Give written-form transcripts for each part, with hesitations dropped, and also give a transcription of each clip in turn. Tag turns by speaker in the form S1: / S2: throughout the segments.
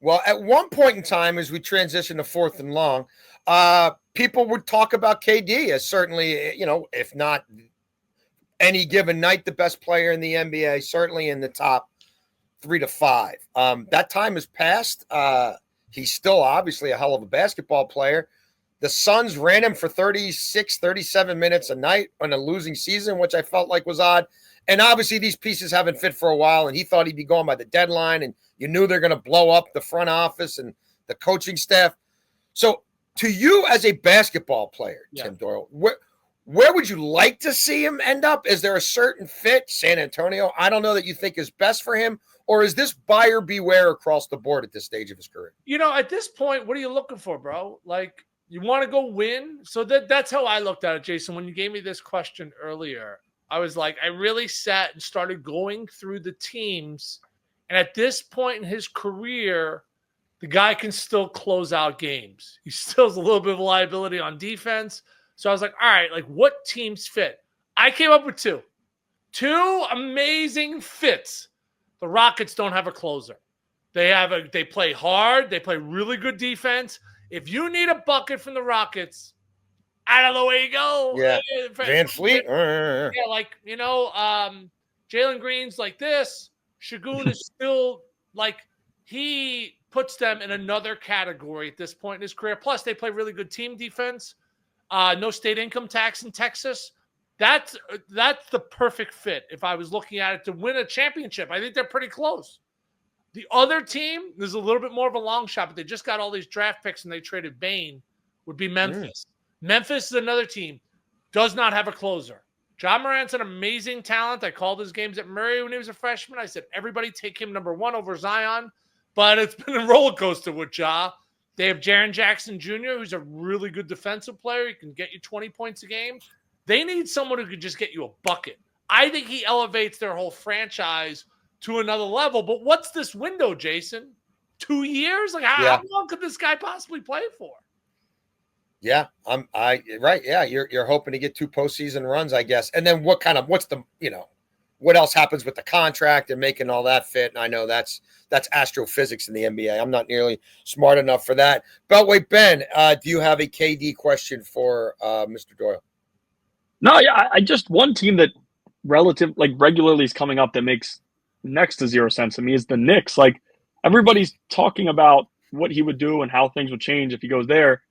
S1: Well, at one point in time, as we transition to fourth and long, people would talk about KD as certainly, if not any given night, the best player in the NBA, certainly in the top 3 to 5. That time has passed. He's still obviously a hell of a basketball player. The Suns ran him for 36, 37 minutes a night on a losing season, which I felt like was odd. And obviously these pieces haven't fit for a while, and he thought he'd be going by the deadline, and you knew they're going to blow up the front office and the coaching staff. So to you as a basketball player, Tim Doyle, where would you like to see him end up? Is there a certain fit? San Antonio, I don't know, that you think is best for him? Or is this buyer beware across the board at this stage of his career?
S2: At this point, what are you looking for, bro? Like, you want to go win? So that's how I looked at it, Jason. When you gave me this question earlier, I was like, I really sat and started going through the teams. And at this point in his career, the guy can still close out games. He still has a little bit of a liability on defense. So I was like, all right, like what teams fit? I came up with two amazing fits. The Rockets don't have a closer. They play hard. They play really good defense. If you need a bucket from the Rockets, out of the way you go.
S1: Yeah. Van Fleet.
S2: Yeah, Jalen Green's like this. Şengün is still like, he puts them in another category at this point in his career. Plus, they play really good team defense. No state income tax in Texas. That's the perfect fit if I was looking at it to win a championship. I think they're pretty close. The other team, there's a little bit more of a long shot, but they just got all these draft picks and they traded Bane, would be Memphis. Memphis is another team, does not have a closer. John Morant's an amazing talent. I called his games at Murray when he was a freshman. I said, everybody take him number 1 over Zion. But it's been a roller coaster with Ja. They have Jaren Jackson Jr., who's a really good defensive player. He can get you 20 points a game. They need someone who could just get you a bucket. I think he elevates their whole franchise to another level. But what's this window, Jason? 2 years? Like, how long could this guy possibly play for?
S1: Yeah, right. Yeah, you're hoping to get 2 postseason runs, I guess. And then what else happens with the contract and making all that fit? And I know that's astrophysics in the NBA. I'm not nearly smart enough for that. Beltway Ben, do you have a KD question for Mr. Doyle?
S3: No, yeah, I just one team that regularly is coming up that makes next to zero sense to me is the Knicks. Like, everybody's talking about what he would do and how things would change if he goes there.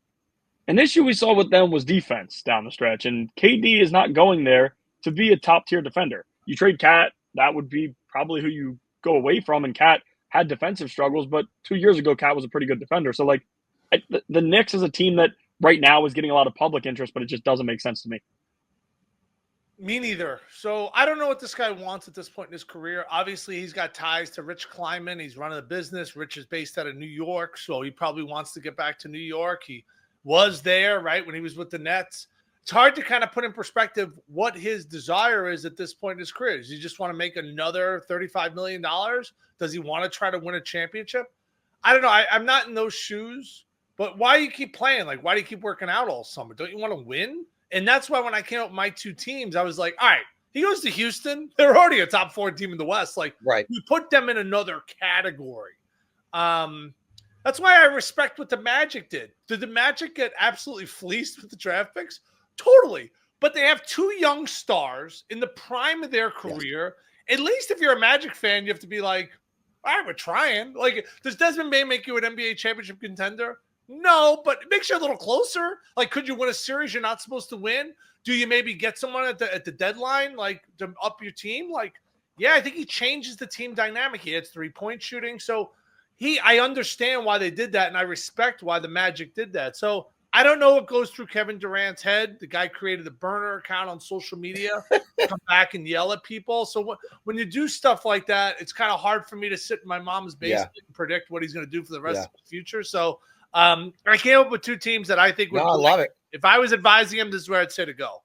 S3: An issue we saw with them was defense down the stretch, and KD is not going there to be a top-tier defender. You trade Cat, that would be probably who you go away from, and Cat had defensive struggles, but 2 years ago, Cat was a pretty good defender. So, the Knicks is a team that right now is getting a lot of public interest, but it just doesn't make sense to me.
S2: Me neither. So I don't know what this guy wants at this point in his career. Obviously, he's got ties to Rich Kleiman. He's running the business. Rich is based out of New York, so he probably wants to get back to New York. He was there, right, when he was with the Nets. It's hard to kind of put in perspective what his desire is at this point in his career. Does he just want to make another $35 million? Does he want to try to win a championship? I don't know. I'm not in those shoes, but why do you keep playing? Like, why do you keep working out all summer? Don't you want to win? And that's why when I came up with my 2 teams, I was like, all right, he goes to Houston. They're already a top 4 team in the West. Like,
S1: right.
S2: You put them in another category. That's why I respect what the Magic did. Did the Magic get absolutely fleeced with the draft picks? Totally. But they have 2 young stars in the prime of their career. Yes. At least if you're a Magic fan, you have to be like, all right, we're trying. Like, does Desmond Bane make you an NBA championship contender? No, but it makes you a little closer. Like, could you win a series you're not supposed to win? Do you maybe get someone at the deadline, like, to up your team? Like, yeah, I think he changes the team dynamic. He hits 3-point shooting. So I understand why they did that, and I respect why the Magic did that. So I don't know what goes through Kevin Durant's head. The guy created a burner account on social media, come back and yell at people. So when you do stuff like that, it's kind of hard for me to sit in my mom's basement and predict what he's going to do for the rest of the future. So I came up with 2 teams that I think would.
S1: I love it.
S2: If I was advising him, this is where I'd say to go.